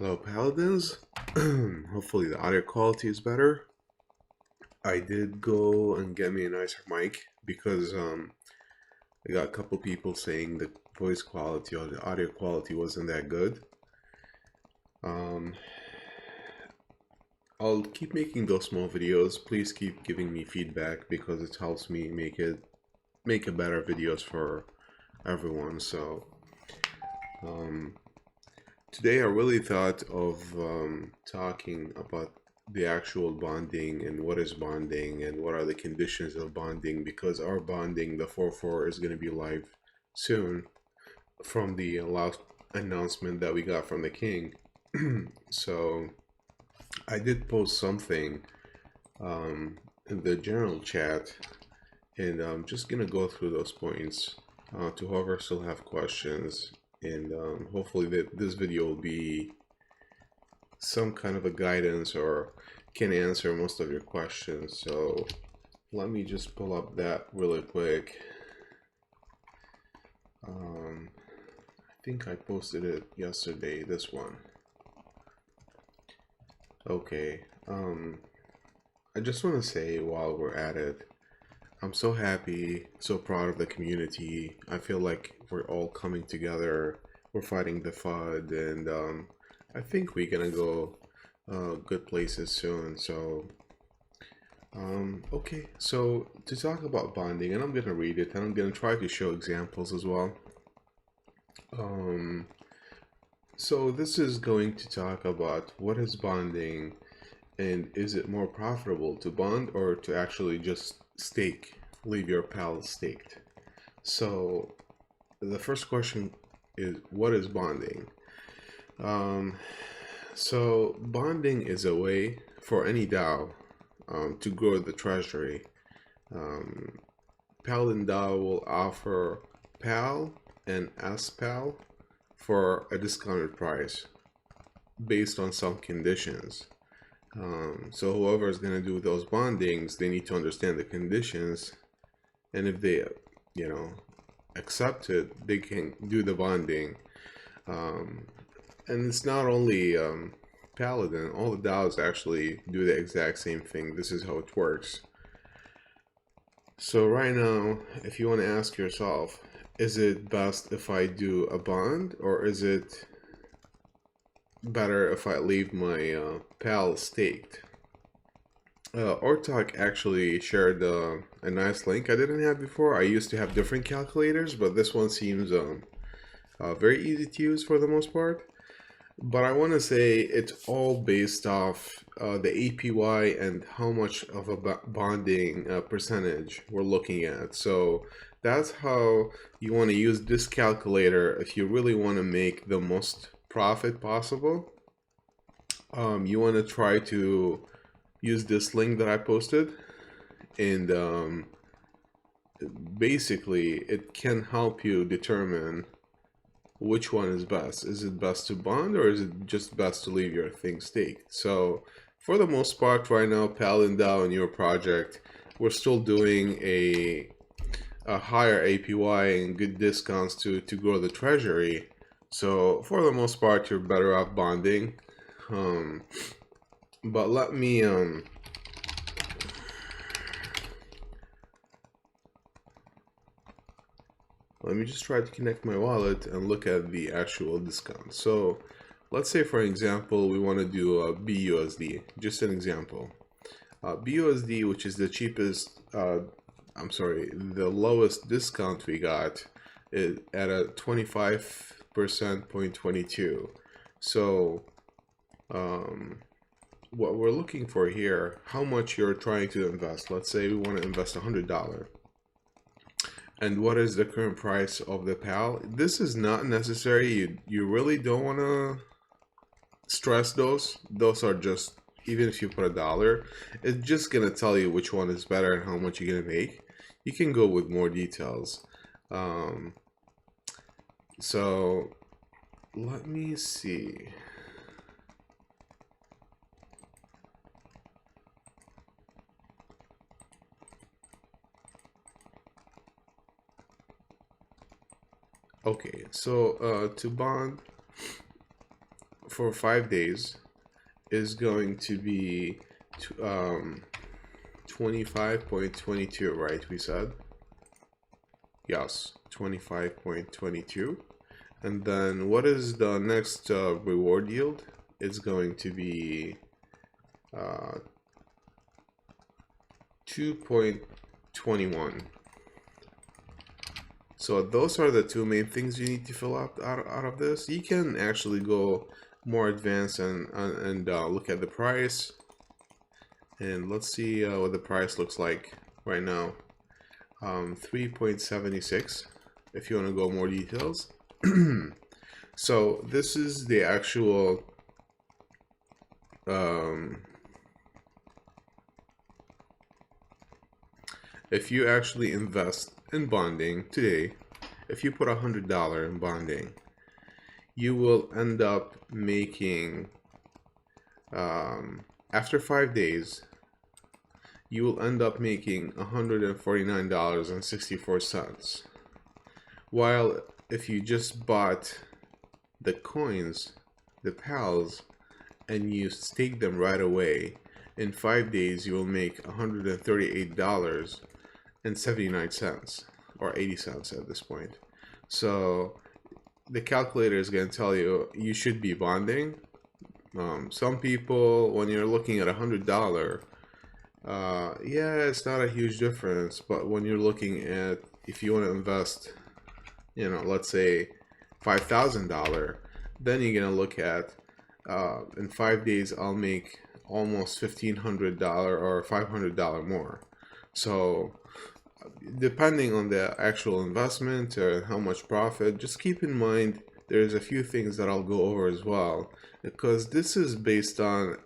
Hello, Paladins. Hopefully the audio quality is better. I did go and get me a nicer mic because I got a couple people saying the voice quality or the audio quality wasn't that good. Um, I'll keep making those small videos. Please keep giving me feedback because it helps me make a better videos for everyone. So um, today I really thought of talking about the actual bonding and what is bonding and what are the conditions of bonding, because our bonding, the 4.4, is going to be live soon from the last announcement that we got from the king. So I did post something in the general chat, and I'm just going to go through those points to whoever still have questions, and hopefully that this video will be some kind of a guidance or can answer most of your questions. So let me just pull up that really quick. I think I posted it yesterday, this one. Okay, I just want to say while we're at it, I'm so happy, so proud of the community. I feel like we're all coming together, we're fighting the FUD, and I think we're gonna go good places soon. So okay, so to talk about bonding, and I'm gonna read it, and I'm gonna try to show examples as well. Um, so this is going to talk about what is bonding, and is it more profitable to bond or to actually just stake, leave your pal staked? So the first question is, what is bonding? Um, so bonding is a way for any DAO to grow the treasury. Um, Paladin DAO will offer PAL and SPAL for a discounted price based on some conditions. So whoever is going to do those bondings, they need to understand the conditions, and if they, accept it, they can do the bonding. And it's not only Paladin; all the DAOs actually do the exact same thing. This is how it works. So right now, if you want to ask yourself, is it best if I do a bond, or is it better if I leave my pal staked? Ortok actually shared a nice link I didn't have before. I used to have different calculators, but this one seems very easy to use for the most part. But I want to say it's all based off the APY and how much of a bonding percentage we're looking at. So that's how you want to use this calculator if you really want to make the most profit possible. You want to try to use this link that I posted, and basically it can help you determine which one is best. Is it best to bond, or is it just best to leave your thing staked? So for the most part right now, Paladin DAO and your project, we're still doing a higher APY and good discounts to grow the treasury. So for the most part, you're better off bonding. But let me just try to connect my wallet and look at the actual discount. So let's say, for example, we want to do a BUSD, just an example. BUSD, which is the cheapest, the lowest discount we got, is at a 25% 0.22. So what we're looking for here, how much you're trying to invest. Let's say we want to invest $100. And what is the current price of the PAL? This is not necessary. You really don't want to stress those. Those are just, even if you put $1, it's just going to tell you which one is better and how much you're going to make. You can go with more details. So let me see. Okay, so to bond for 5 days is going to be 25.22, right? We said yes, 25.22. And then what is the next reward yield? It's going to be 2.21. So those are the two main things you need to fill out of this. You can actually go more advanced and look at the price. And let's see what the price looks like right now. 3.76 if you want to go more details. So this is the actual if you actually invest in bonding today, if you put $100 in bonding, you will end up making after 5 days you will end up making $149.64, while if you just bought the coins, the pals, and you stake them right away, in 5 days you will make $138.79 or 80 cents at this point. So the calculator is going to tell you you should be bonding. Some people, when you're looking at $100, yeah, it's not a huge difference, but when you're looking at, if you want to invest, you know, let's say $5,000, then you're gonna look at in 5 days I'll make almost $1,500 or $500 more. So depending on the actual investment or how much profit, just keep in mind there's a few things that I'll go over as well, because this is based on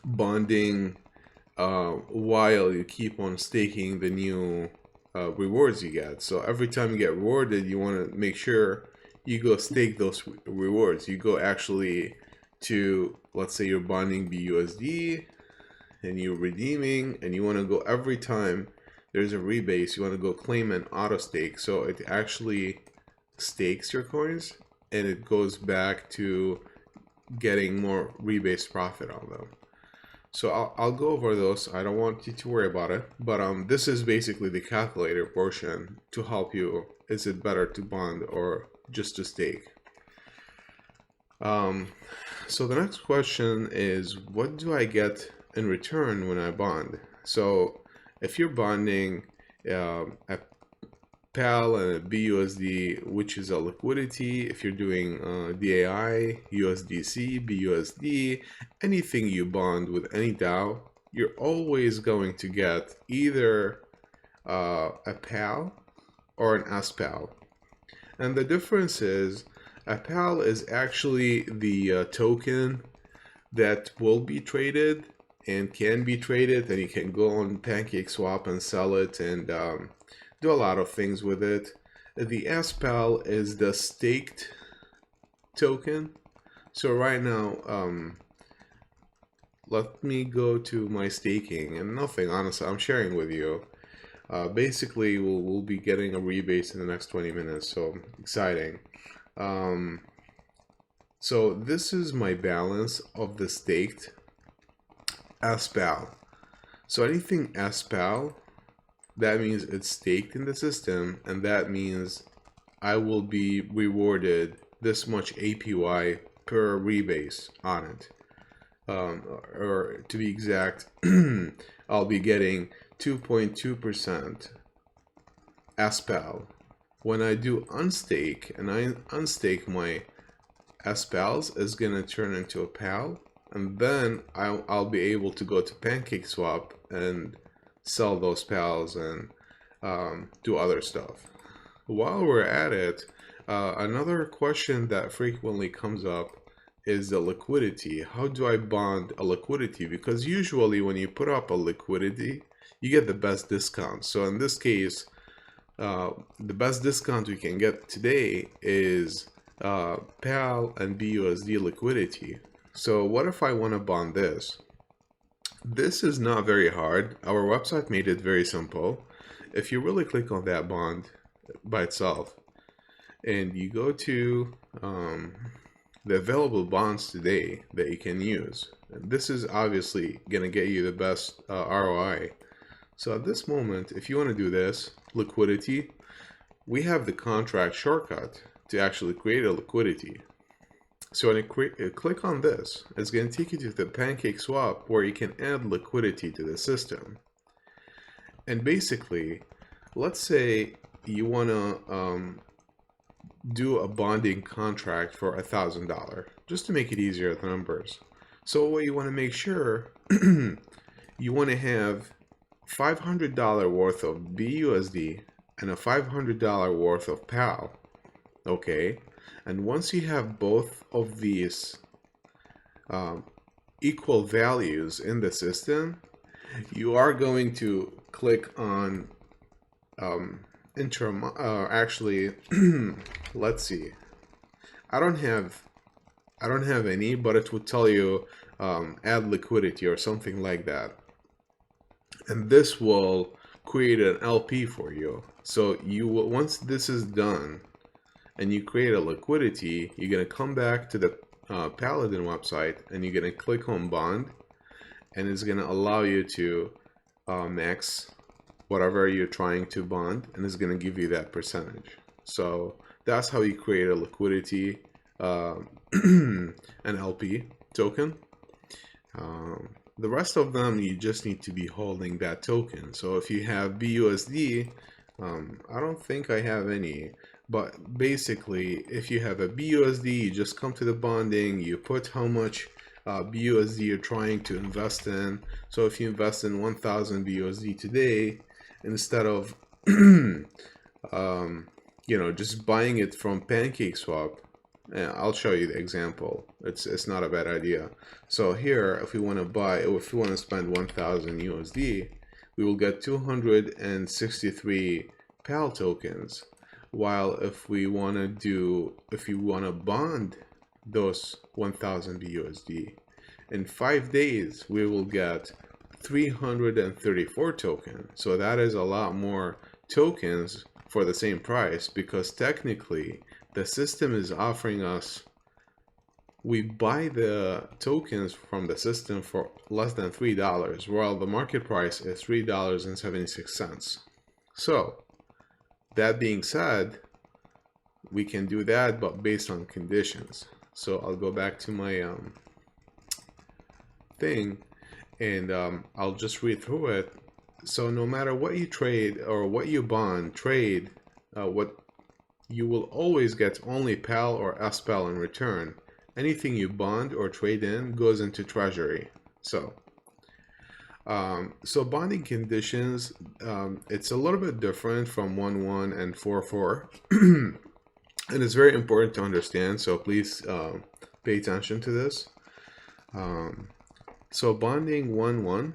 bonding while you keep on staking the new rewards you get. So every time you get rewarded, you want to make sure you go stake those rewards. You go actually to, let's say you're bonding BUSD and you're redeeming, and you want to go every time there's a rebase, you want to go claim an auto stake, so it actually stakes your coins and it goes back to getting more rebase profit on them. So I'll go over those. I don't want you to worry about it, but this is basically the calculator portion to help you. Is it better to bond or just to stake? So the next question is, what do I get in return when I bond? So if you're bonding a PAL and a BUSD, which is a liquidity, if you're doing DAI, USDC, BUSD, anything you bond with any DAO, you're always going to get either a PAL or an SPAL. And the difference is, a PAL is actually the token that will be traded and can be traded, and you can go on PancakeSwap and sell it and do a lot of things with it. The SPAL is the staked token. So right now, let me go to my staking, and nothing, honestly, I'm sharing with you. Basically, we'll be getting a rebase in the next 20 minutes, so exciting. So this is my balance of the staked SPAL. So anything SPAL, that means it's staked in the system, and that means I will be rewarded this much APY per rebase on it. Or to be exact, I'll be getting 2.2% SPAL. When I do unstake and I unstake my SPALs, is gonna turn into a PAL, and then I'll be able to go to PancakeSwap and sell those PALs and do other stuff. While we're at it, another question that frequently comes up is the liquidity. How do I bond a liquidity? Because usually when you put up a liquidity, you get the best discount. So in this case, the best discount we can get today is PAL and BUSD liquidity. So what if I want to bond this? This is not very hard. Our website made it very simple. If you really click on that bond by itself and you go to the available bonds today that you can use. And this is obviously going to get you the best ROI. So at this moment, if you want to do this, liquidity, we have the contract shortcut to actually create a liquidity. So when you click on this, it's going to take you to the Pancake Swap where you can add liquidity to the system. And basically, let's say you want to do a bonding contract for $1,000, just to make it easier with the numbers. So what you want to make sure, you want to have $500 worth of BUSD and a $500 worth of PAL. Okay, and once you have both of these equal values in the system, you are going to click on actually let's see, I don't have any, but it would tell you add liquidity or something like that, and this will create an LP for you. So you will, once this is done and you create a liquidity, you're going to come back to the Paladin website and you're going to click on bond, and it's going to allow you to max whatever you're trying to bond, and it's going to give you that percentage. So that's how you create a liquidity, an LP token. The rest of them, you just need to be holding that token. So if you have BUSD, I don't think I have any, but basically if you have a BUSD, you just come to the bonding, you put how much BUSD you're trying to invest in. So if you invest in 1000 BUSD today, instead of you know, just buying it from Pancake Swap, I'll show you the example. It's not a bad idea. So here, if we want to buy, or if we want to spend 1000 USD, we will get 263 PAL tokens. While if we want to bond those 1000 BUSD, in 5 days we will get 334 tokens. So that is a lot more tokens for the same price, because technically the system is offering us, we buy the tokens from the system for less than $3, while the market price is $3.76. So that being said, we can do that, but based on conditions. So I'll go back to my thing, and I'll just read through it. So no matter what you trade or what you bond, trade, what you will always get only PAL or SPAL in return. Anything you bond or trade in goes into treasury. So bonding conditions, it's a little bit different from 1.1 and 4.4. And it's very important to understand, so please pay attention to this. So bonding 1.1,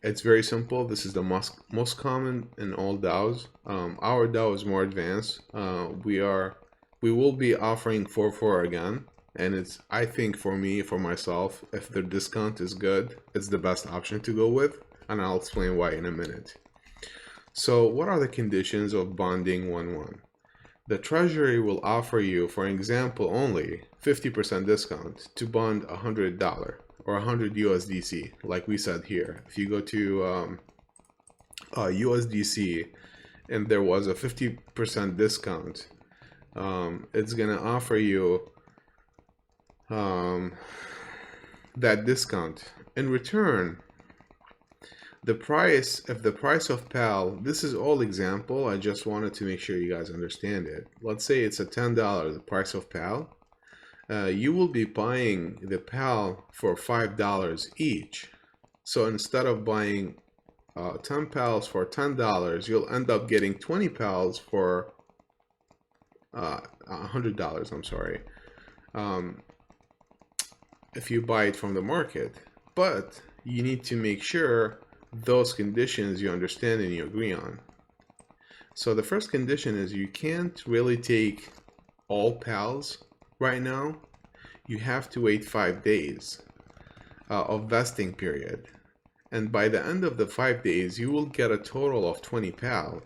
it's very simple. This is the most common in all DAOs. Our DAO is more advanced. We will be offering 4.4 again, and it's, I think for myself, if the discount is good, it's the best option to go with, and I'll explain why in a minute. So what are the conditions of bonding 1.1? The treasury will offer you, for example, only 50% discount to bond $100 or 100 USDC, like we said here. If you go to USDC and there was a 50% discount, it's gonna offer you that discount. In return, the price, if the price of PAL, this is all example, I just wanted to make sure you guys understand it. Let's say it's a $10, the price of PAL. You will be buying the PAL for $5 each. So instead of buying 10 PALs for $10, you'll end up getting 20 PALs for $100, I'm sorry, if you buy it from the market. But you need to make sure those conditions you understand and you agree on. So the first condition is you can't really take all PALs right now. You have to wait 5 days of vesting period, and by the end of the 5 days you will get a total of 20 PAL.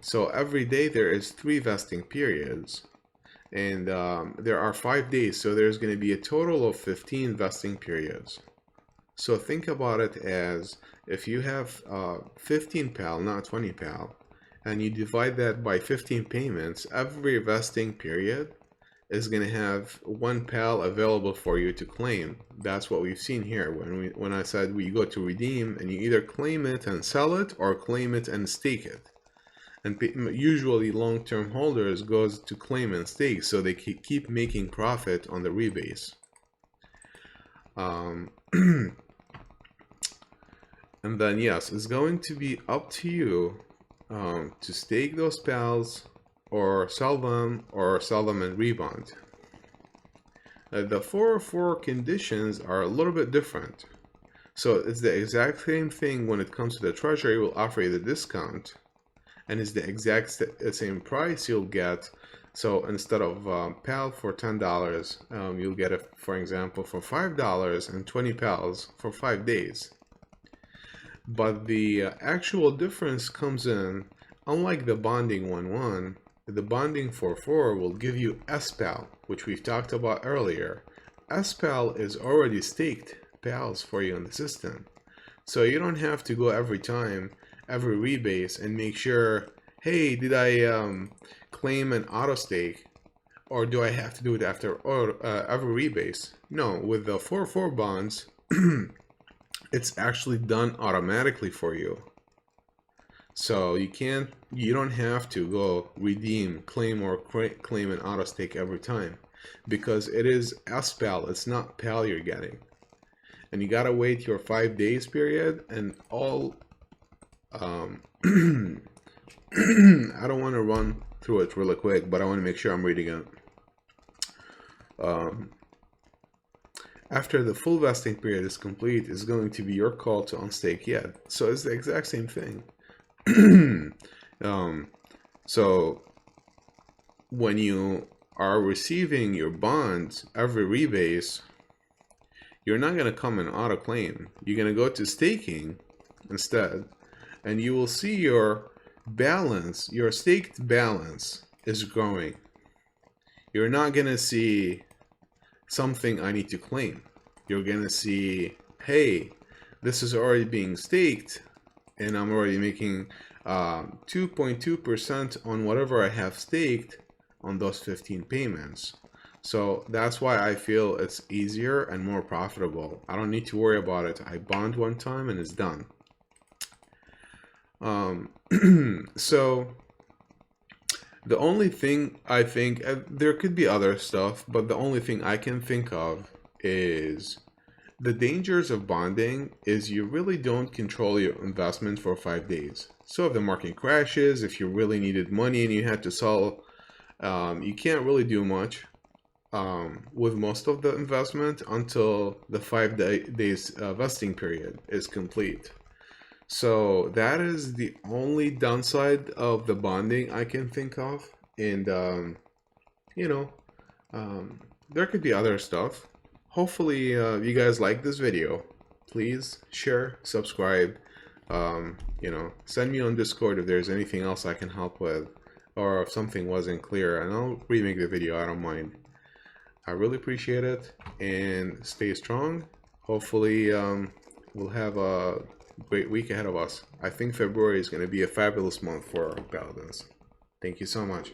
So every day there is 3 vesting periods, And there are 5 days, so there's going to be a total of 15 vesting periods. So think about it as if you have 15 PAL, not 20 PAL, and you divide that by 15 payments, every vesting period is going to have 1 PAL available for you to claim. That's what we've seen here when I said we go to redeem, and you either claim it and sell it or claim it and stake it. And usually long-term holders goes to claim and stake, so they keep making profit on the rebase. And then yes, it's going to be up to you to stake those PALs or sell them and rebond. The 404 conditions are a little bit different. So it's the exact same thing when it comes to the treasury will offer you the discount, and it's the exact same price you'll get. So instead of PAL for $10, you'll get it, for example, for $5 and 20 PALs for 5 days. But the actual difference comes in, unlike the bonding 1-1, the bonding 4-4 will give you SPAL, which we've talked about earlier. SPAL is already staked PALs for you in the system. So you don't have to go every rebase and make sure, hey, did I claim an auto stake, or do I have to do it after every rebase? No, with the 4-4 bonds, it's actually done automatically for you. So you don't have to go redeem, claim an auto stake every time, because it is SPAL, it's not PAL you're getting. And you gotta wait your 5 days period, and all I don't want to run through it really quick, but I want to make sure I'm reading it. After the full vesting period is complete, it's going to be your call to unstake yet. So it's the exact same thing. So when you are receiving your bonds every rebase, you're not going to come and auto claim. You're going to go to staking instead, and you will see your balance, your staked balance is growing. You're not going to see something I need to claim. You're going to see, hey, this is already being staked, and I'm already making 2.2% on whatever I have staked on those 15 payments. So that's why I feel it's easier and more profitable. I don't need to worry about it. I bond one time and it's done. So the only thing I think, there could be other stuff, but the only thing I can think of is the dangers of bonding is you really don't control your investment for 5 days. So if the market crashes, if you really needed money and you had to sell, you can't really do much with most of the investment until the 5 days vesting period is complete. So that is the only downside of the bonding I can think of. And there could be other stuff. Hopefully you guys like this video. Please share, subscribe, send me on Discord if there's anything else I can help with, or if something wasn't clear, and I'll remake the video. I don't mind. I really appreciate it, and stay strong. Hopefully we'll have a great week ahead of us. I think February is going to be a fabulous month for Paladins. Thank you so much.